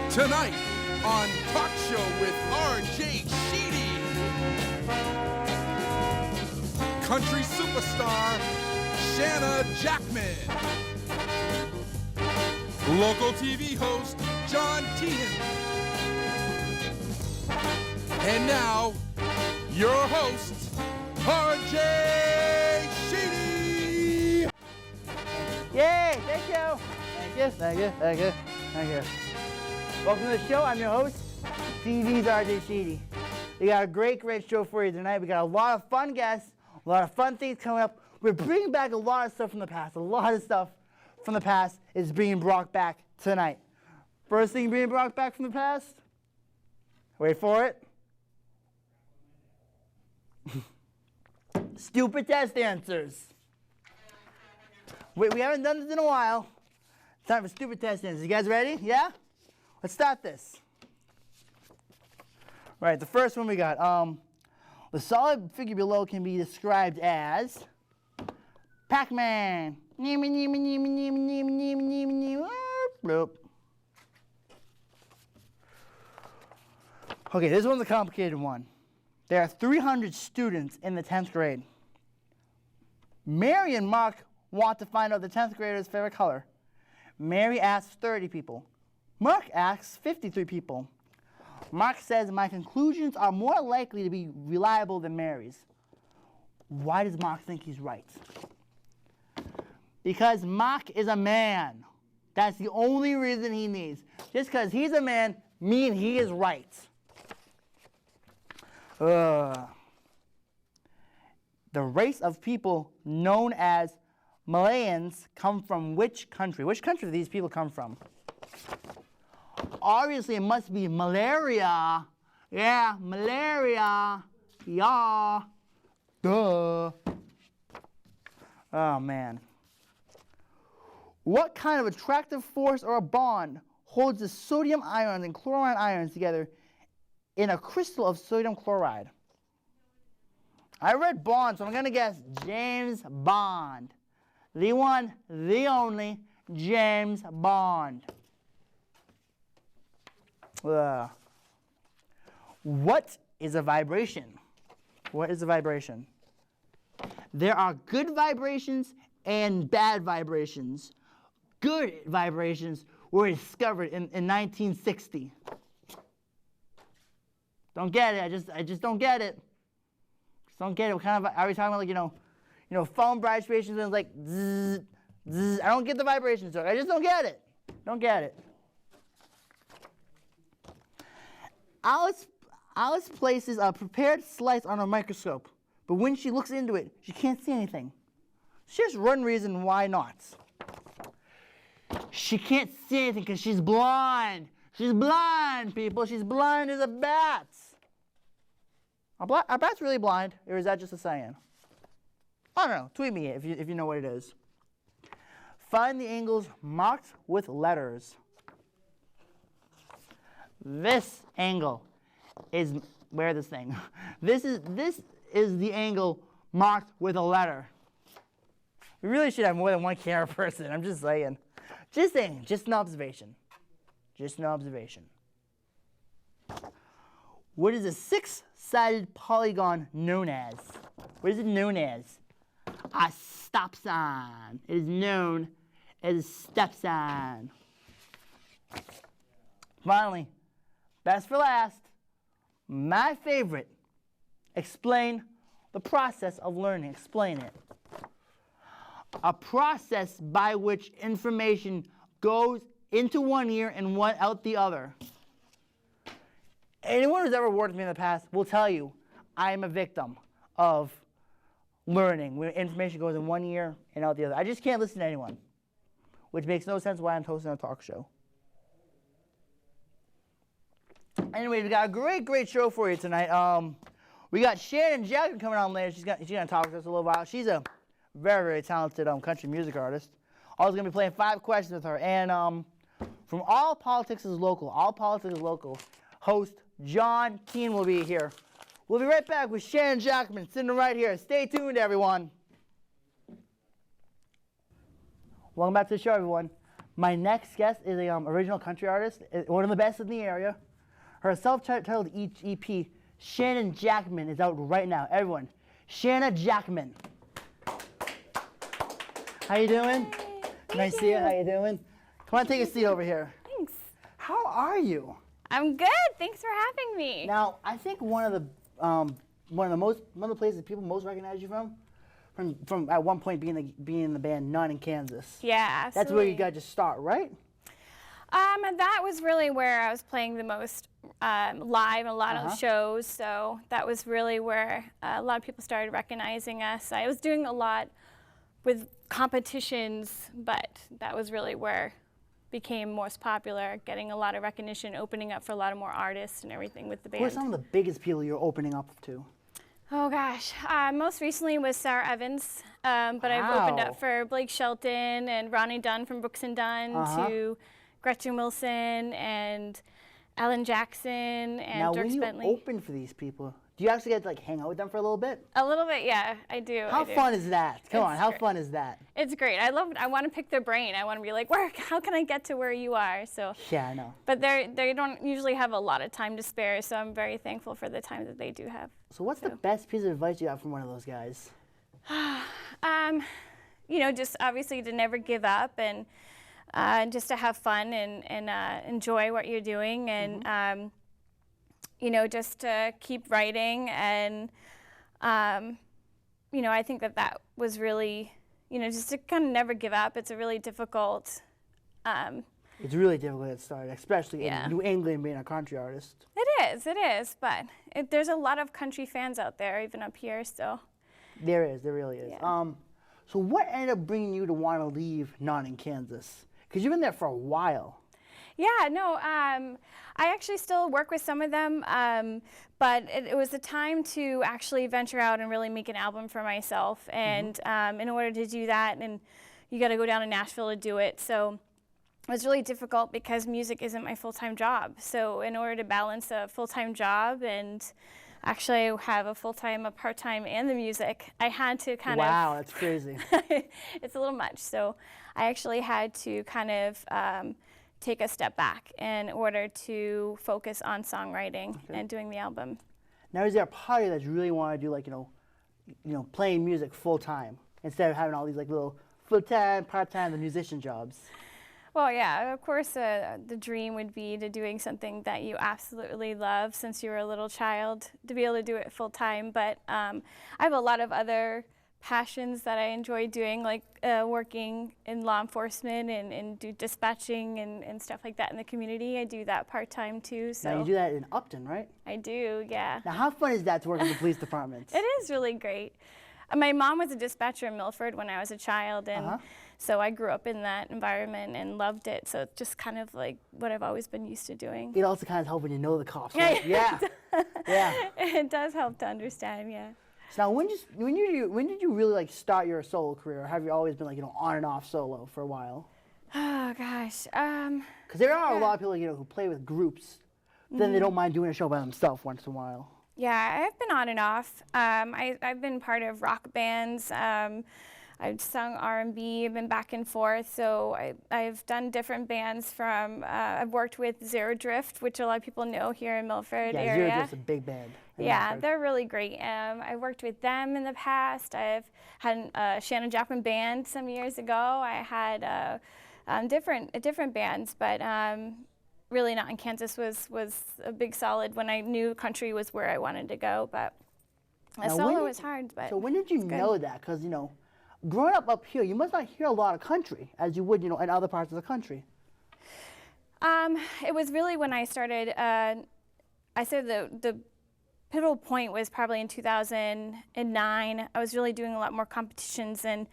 Tonight on Talk Show with RJ Sheedy, country superstar Shanna Jackman, local TV host John Teehan, and now your host RJ Sheedy. Yay! Thank you. Thank you. Thank you. Thank you. Thank you. Welcome to the show. I'm your host, TV's RJ Sheedy. We got a great show for you tonight. We got a lot of fun guests, a lot of fun things coming up. We're bringing back a lot of stuff from the past. A lot of stuff from the past is being brought back tonight. First thing being brought back from the past. Wait for it. Stupid test answers. We haven't done this in a while. It's time for stupid test answers. You guys ready? Yeah? Let's start this. Right, the first one we got. The solid figure below can be described as Pac-Man. Bloop. Okay, this one's a complicated one. There are 300 students in the 10th grade. Mary and Mark want to find out the 10th grader's favorite color. Mary asks 30 people. Mark asks 53 people. Mark says, my conclusions are more likely to be reliable than Mary's. Why does Mark think he's right? Because Mark is a man. That's the only reason he needs. Just because he's a man means he is right. The race of people known as Malayans come from which country? Which country do these people come from? Obviously, it must be malaria. Yeah, malaria. Yeah. Duh. Oh, man. What kind of attractive force or a bond holds the sodium ions and chlorine ions together in a crystal of sodium chloride? I read Bond, so I'm going to guess James Bond. The one, the only, James Bond. What is a vibration? What is a vibration? There are good vibrations and bad vibrations. Good vibrations were discovered in 1960. Don't get it. I just don't get it. Just don't get it. What kind of are we talking about? Like phone vibrations and like zzz, zzz. I don't get the vibrations. I just don't get it. Don't get it. Alice places a prepared slice on a microscope, but when she looks into it, she can't see anything. There's one reason why not. She can't see anything because she's blind. She's blind, people. She's blind as a bat. Are bats really blind, or is that just a saying? I don't know. Tweet me if you know what it is. Find the angles marked with letters. This angle is this thing. This is the angle marked with a letter. We really should have more than one camera person. I'm just saying. Just saying. Just an observation. Just an observation. What is a six-sided polygon known as? What is it known as? A stop sign. It is known as a stop sign. Finally, best for last, my favorite. Explain the process of learning. Explain it. A process by which information goes into one ear and out the other. Anyone who's ever worked with me in the past will tell you I am a victim of learning when information goes in one ear and out the other. I just can't listen to anyone, which makes no sense why I'm hosting a talk show. Anyway, we got a great show for you tonight. We got Shanna Jackman coming on later. She's gonna talk to us a little while. She's a very talented country music artist. I was gonna be playing 5 questions with her, and from All Politics is Local. All Politics is Local. Host John Teehan will be here. We'll be right back with Shanna Jackman sitting right here. Stay tuned, everyone. Welcome back to the show, everyone. My next guest is a original country artist, one of the best in the area. Her self-titled EP, Shanna Jackman, is out right now. Everyone, Shanna Jackman. How you doing? Hi. Nice to see you. How you doing? Come on, take a seat over here. Thanks. How are you? I'm good. Thanks for having me. Now, I think one of the places people most recognize you from at one point being in the band None in Kansas. Yeah, absolutely. That's where you got to start, right? That was really where I was playing the most live, a lot of shows. So that was really where a lot of people started recognizing us. I was doing a lot with competitions, but that was really where became most popular, getting a lot of recognition, opening up for a lot of more artists and everything with the band. Who are some of the biggest people you're opening up to? Oh gosh, most recently was Sarah Evans, but I've opened up for Blake Shelton and Ronnie Dunn from Brooks and Dunn to Gretchen Wilson and Alan Jackson and Dirk Bentley. Now, when you open for these people, do you actually get to like hang out with them for a little bit? A little bit, yeah, I do. How fun is that? Come on, how fun is that? It's great. I love it. I want to pick their brain. I want to be like, how can I get to where you are? So yeah, I know. But they don't usually have a lot of time to spare, so I'm very thankful for the time that they do have. So what's the best piece of advice you got from one of those guys? You know, just obviously to never give up and just to have fun and enjoy what you're doing and you know, just to keep writing and you know, I think that was really, you know, just to kind of never give up. It's a really difficult. It's really difficult to start, especially in New England being a country artist. It is, but there's a lot of country fans out there, even up here, so. There really is. Yeah. So what ended up bringing you to want to leave None in Kansas? Because you've been there for a while. Yeah, no, I actually still work with some of them, but it was the time to actually venture out and really make an album for myself. And in order to do that, and you got to go down to Nashville to do it. So it was really difficult because music isn't my full-time job. So in order to balance a full-time job and actually have a full-time, a part-time, and the music, I had to kind of... Wow, that's crazy. It's a little much. So I actually had to kind of take a step back in order to focus on songwriting and doing the album. Now, is there a part of you that you really want to do, like, you know, playing music full-time instead of having all these, like, little full-time, part-time, the musician jobs? Well, yeah, of course, the dream would be to doing something that you absolutely love since you were a little child, to be able to do it full-time. But I have a lot of other passions that I enjoy doing, like working in law enforcement and do dispatching and stuff like that in the community. I do that part-time too. So now, you do that in Upton, right? I do, yeah. Now, how fun is that to work in the police department? It is really great. My mom was a dispatcher in Milford when I was a child, and so I grew up in that environment and loved it. So it's just kind of like what I've always been used to doing. It also kind of helps when you know the cops, right? Yeah. Yeah. It does help to understand, yeah. So now, when did you really like start your solo career, or have you always been like, you know, on and off solo for a while? Oh gosh. Because there are a lot of people, you know, who play with groups, then they don't mind doing a show by themselves once in a while. Yeah, I've been on and off. I've been part of rock bands. I've sung R&B, I've been back and forth. So I've done different bands from, I've worked with Zero Drift, which a lot of people know here in Milford area. Zero Drift's a big band. Yeah, they're really great. I worked with them in the past. I've had a Shanna Jackman band some years ago. I had different bands, but really Not in Kansas was a big solid when I knew country was where I wanted to go. But solo was hard. But so when did you know that? Because, you know, growing up here, you must not hear a lot of country as you would, you know, in other parts of the country. It was really when I started. I said the pivotal point was probably in 2009. I was really doing a lot more competitions, and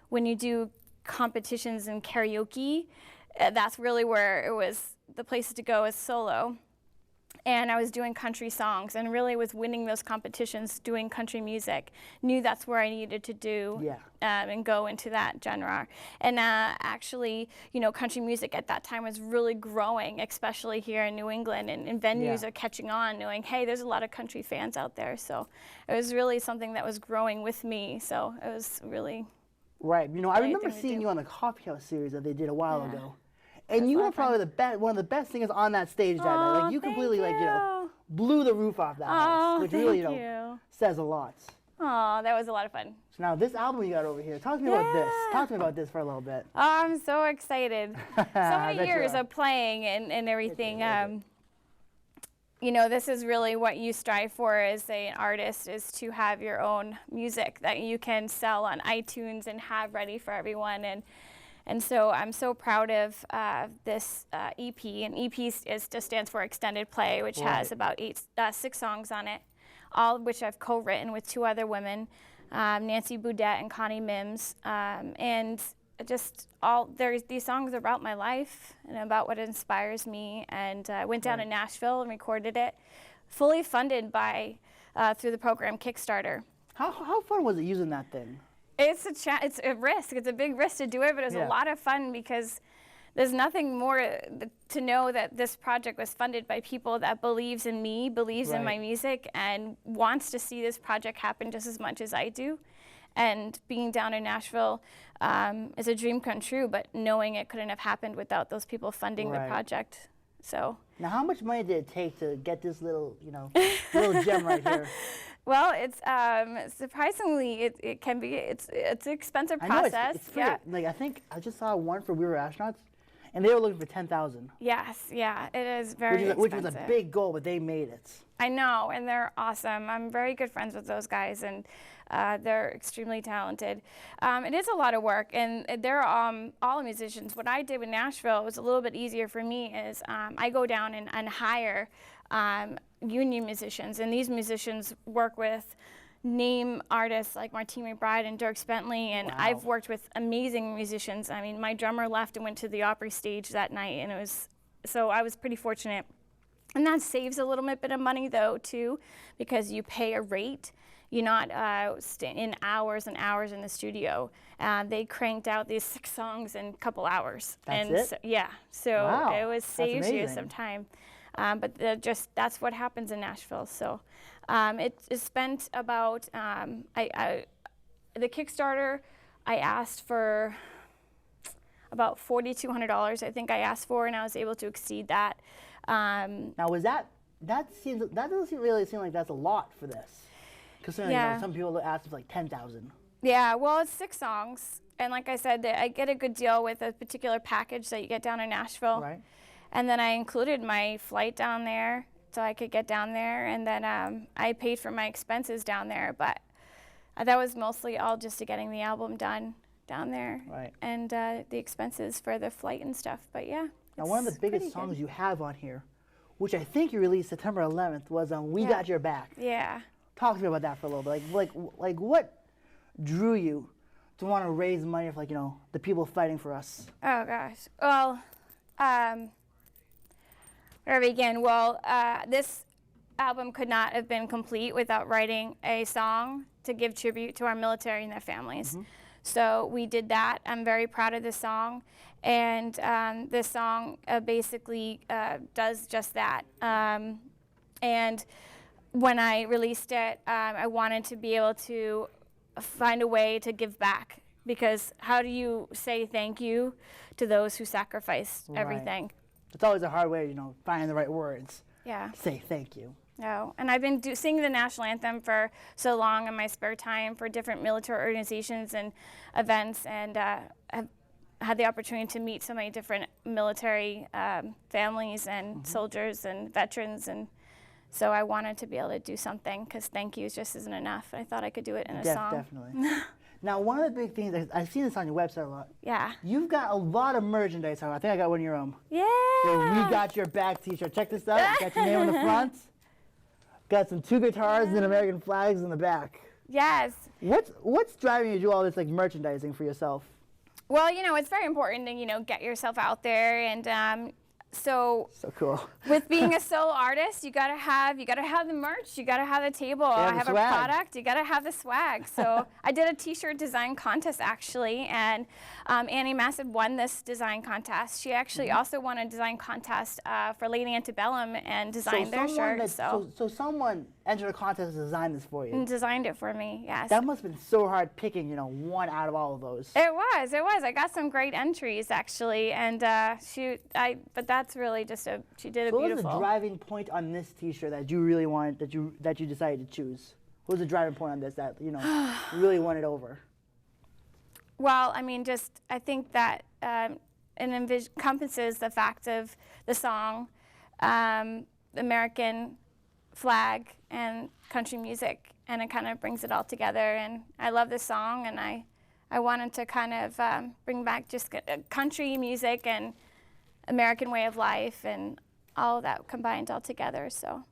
when you do competitions in karaoke, that's really where it was the place to go as solo. And I was doing country songs and really was winning those competitions doing country music. Knew that's where I needed to do and go into that genre. And actually, you know, country music at that time was really growing, especially here in New England. And venues are catching on, knowing, hey, there's a lot of country fans out there. So it was really something that was growing with me. So it was really right. You know, I remember seeing you on the Coffee House series that they did a while ago. And you were probably one of the best singers on that stage that night. Like you completely blew the roof off that house, which really says a lot. Oh, that was a lot of fun. So now this album you got over here, talk to me about this. Talk to me about this for a little bit. Oh, I'm so excited. So many years of playing and everything. You know, this is really what you strive for as an artist, is to have your own music that you can sell on iTunes and have ready for everyone. And so I'm so proud of this EP. And EP just stands for Extended Play, which has about 6 songs on it, all of which I've co-written with 2 other women, Nancy Boudette and Connie Mims. And just these songs are about my life and about what inspires me. And I went down to Nashville and recorded it, fully funded by through the program Kickstarter. How fun was it using that thing? It's a risk. It's a big risk to do it, but it's a lot of fun because there's nothing more to know that this project was funded by people that believes in me, believes in my music, and wants to see this project happen just as much as I do. And being down in Nashville is a dream come true, but knowing it couldn't have happened without those people funding the project. So now, how much money did it take to get this little, little gem right here? Well, it's surprisingly it can be it's an expensive process. I know it's free. Like I think I just saw one for We Were Astronauts, and they were looking for $10,000. Yes, yeah, it is very expensive. Which was a big goal, but they made it. I know, and they're awesome. I'm very good friends with those guys, and they're extremely talented. It is a lot of work, and they're all musicians. What I did with Nashville was a little bit easier for me is I go down and hire union musicians, and these musicians work with name artists like Martine McBride and Dirk Bentley, and I've worked with amazing musicians. I mean, my drummer left and went to the Opry stage that night, and so I was pretty fortunate. And that saves a little bit of money though too, because you pay a rate. You're not in hours and hours in the studio. They cranked out these 6 songs in a couple hours. That's it? So, yeah, so it saves you some time. But that's what happens in Nashville. So it spent about, the Kickstarter, I asked for about $4,200, I think I asked for, and I was able to exceed that. Now was that doesn't really seem like that's a lot for this. Considering some people ask for like 10,000. Yeah, well, it's 6 songs. And like I said, I get a good deal with a particular package that you get down in Nashville. Right. And then I included my flight down there so I could get down there. And then I paid for my expenses down there. But that was mostly all just to getting the album done down there. Right. And the expenses for the flight and stuff. But yeah. Now, one of the biggest songs you have on here, which I think you released September 11th, was We Got Your Back. Yeah. Talk to me about that for a little bit. Like what drew you to want to raise money for the people fighting for us? Oh gosh. Well, where to begin? Well, this album could not have been complete without writing a song to give tribute to our military and their families. Mm-hmm. So we did that. I'm very proud of this song, and this song basically does just that. And when I released it, I wanted to be able to find a way to give back, because how do you say thank you to those who sacrificed everything? It's always a hard way, finding the right words. Yeah. Say thank you. No, and I've been singing the national anthem for so long in my spare time for different military organizations and events, and have had the opportunity to meet so many different military families and soldiers and veterans, and so I wanted to be able to do something, because thank yous just isn't enough. I thought I could do it in a song. Definitely. Now, one of the big things, I've seen this on your website a lot. Yeah. You've got a lot of merchandise. I think I got one of your own. Yeah. The We Got Your Back t-shirt. Check this out. Got your name on the front. Got some 2 guitars and American flags in the back. Yes. What's driving you to do all this merchandising for yourself? Well, it's very important to, get yourself out there, and so cool. With being a solo artist, you gotta have the merch, you gotta have the table. I have a product, you gotta have the swag. So I did a t-shirt design contest actually, and Annie Massett won this design contest. She actually also won a design contest for Lady Antebellum and designed their shirt. So someone entered a contest to design this for you. And designed it for me, yes. That must have been so hard picking, you know, one out of all of those. It was. I got some great entries actually, and but that's really just she did a So what beautiful. was the driving point on this T-shirt that you really wanted, that you decided to choose? What was the driving point on this that, you know, you really wanted over? Well, I mean, I think that it encompasses the fact of the song, American flag, and country music, and it kind of brings it all together. And I love this song, and I wanted to kind of bring back just country music and American way of life and all of that combined all together. So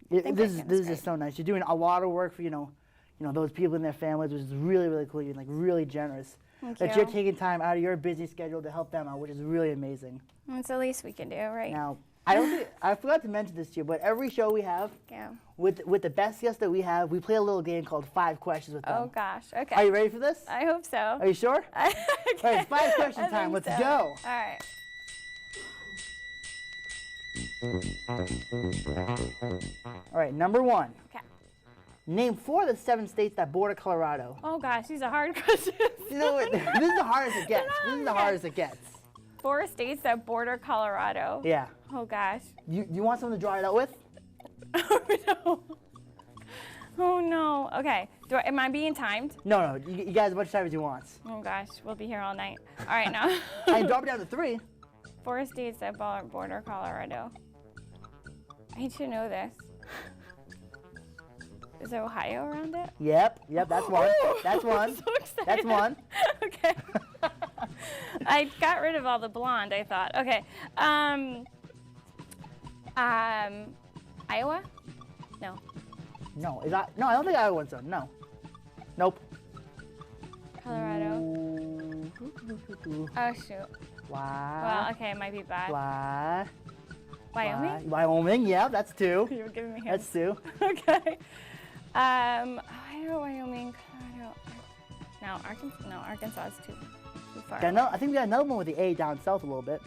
This is just so nice. You're doing a lot of work for, you know, those people and their families, which is really, really cool. You're like really generous. Thank that you. you're taking time out of your busy schedule to help them out, which is really amazing. It's the least we can do, right? Now, I forgot to mention this to you, but every show we have, Yeah. with the best guests that we have, we play a little game called 5 Questions with them. Oh gosh. Okay. Are you ready for this? I hope so. Are you sure? Okay. All right, it's 5 question I time. think Let's so. go. All right. All right, number 1. Okay. Name 4 of the 7 states that border Colorado. Oh gosh, these are hard questions. You know what? This is the hardest it gets. This is the hardest it gets. 4 states that border Colorado. Yeah. Oh gosh. You want someone to draw it out with? Oh no. Oh no. Okay. Am I being timed? No. You guys as much time as you want. Oh gosh, we'll be here all night. All right, now. I can drop it down to 3. 4 states that border Colorado. I should know this. Is there Ohio around it? Yep, that's one. Ooh, That's one. I'm so excited. That's one. Okay. I got rid of all the blonde, I thought. Okay. Iowa? No. No, no, I don't think I won some. No. Nope. Colorado. Ooh. Oh shoot. Why? Well, okay, it might be bad. Why? Wyoming? Wyoming, yeah, that's 2. You were giving me That's hints. 2. Okay. Ohio, Wyoming, Colorado. No, Arkansas. No, Arkansas is too far. I think we got another one with the A down south a little bit.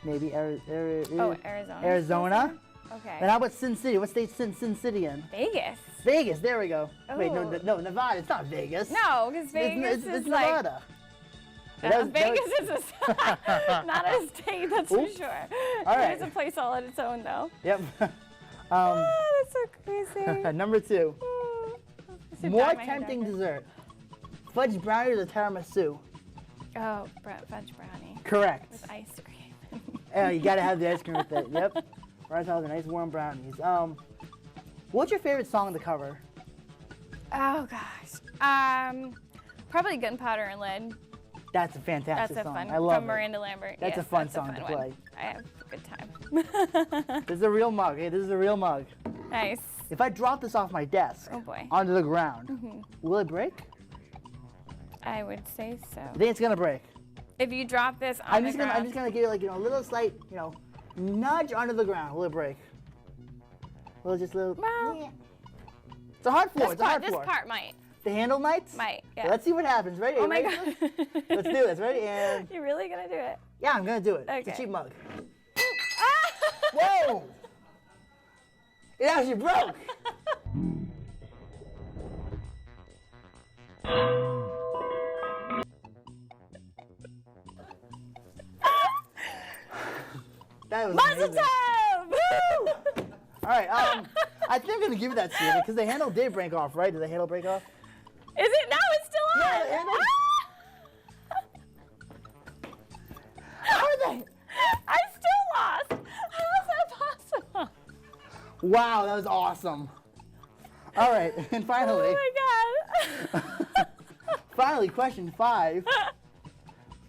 Maybe Arizona. Arizona. Okay. And how about Sin City? What state's Sin City in? Vegas. Vegas, there we go. Wait, Oh. no, Nevada, it's not Vegas. No, because Vegas It's is like. Nevada. That was- Vegas is not a state, that's for Oops. sure. All right. It's a place all on its own, though. Yep. Oh, that's so crazy. Number 2. Oh, I should More dye my hair tempting darker. dessert. Fudge brownie or the tiramisu? Oh, fudge brownie Correct. with ice cream. Yeah, you gotta have the ice cream with it. Yep. Right now, the nice warm brownies. What's your favorite song to cover? Oh gosh. Probably Gunpowder and Lead. That's a fantastic That's a song. fun. I love From it. Miranda Lambert. That's Yes, a fun that's song to one. play. I have a good time. This is a real mug. Hey, this is a real mug. Nice. If I drop this off my desk Oh boy. onto the ground, will it break? I would say so. I think it's gonna break. If you drop this on I'm the just ground, gonna give it like a little slight nudge onto the ground. Will it break? Will it just little? Well, It's a hard floor. this It's a hard part, floor. part might. The handle might. Yeah. Let's see what happens. Ready? Oh my Ready? god. Let's do this. Ready? And You're really gonna do it? yeah, I'm gonna do it. It's Okay. a cheap mug. Ah! Whoa! It actually broke. That was Mazel amazing. tov! Woo! All right, I think I'm gonna give you that, Steven, because the handle did break off, right? Did the handle break off? Is it? No, it's still on. Yeah, the handle. How are they? I still lost. How is that possible? Wow, that was awesome. All right, and finally, Oh my god. finally, question 5.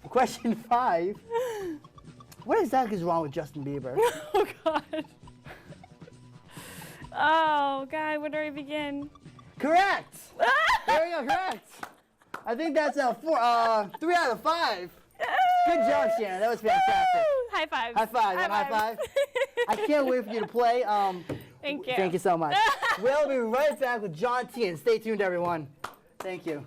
Question 5. What exactly is wrong with Justin Bieber? Oh god. Oh god, where do I begin? Correct. There we go, correct. I think that's 3 out of 5. Good job, Shannon. That was fantastic. Woo! High five. High five. High five. I can't wait for you to play. Thank you. Thank you so much. We'll be right back with John T. And stay tuned, everyone. Thank you.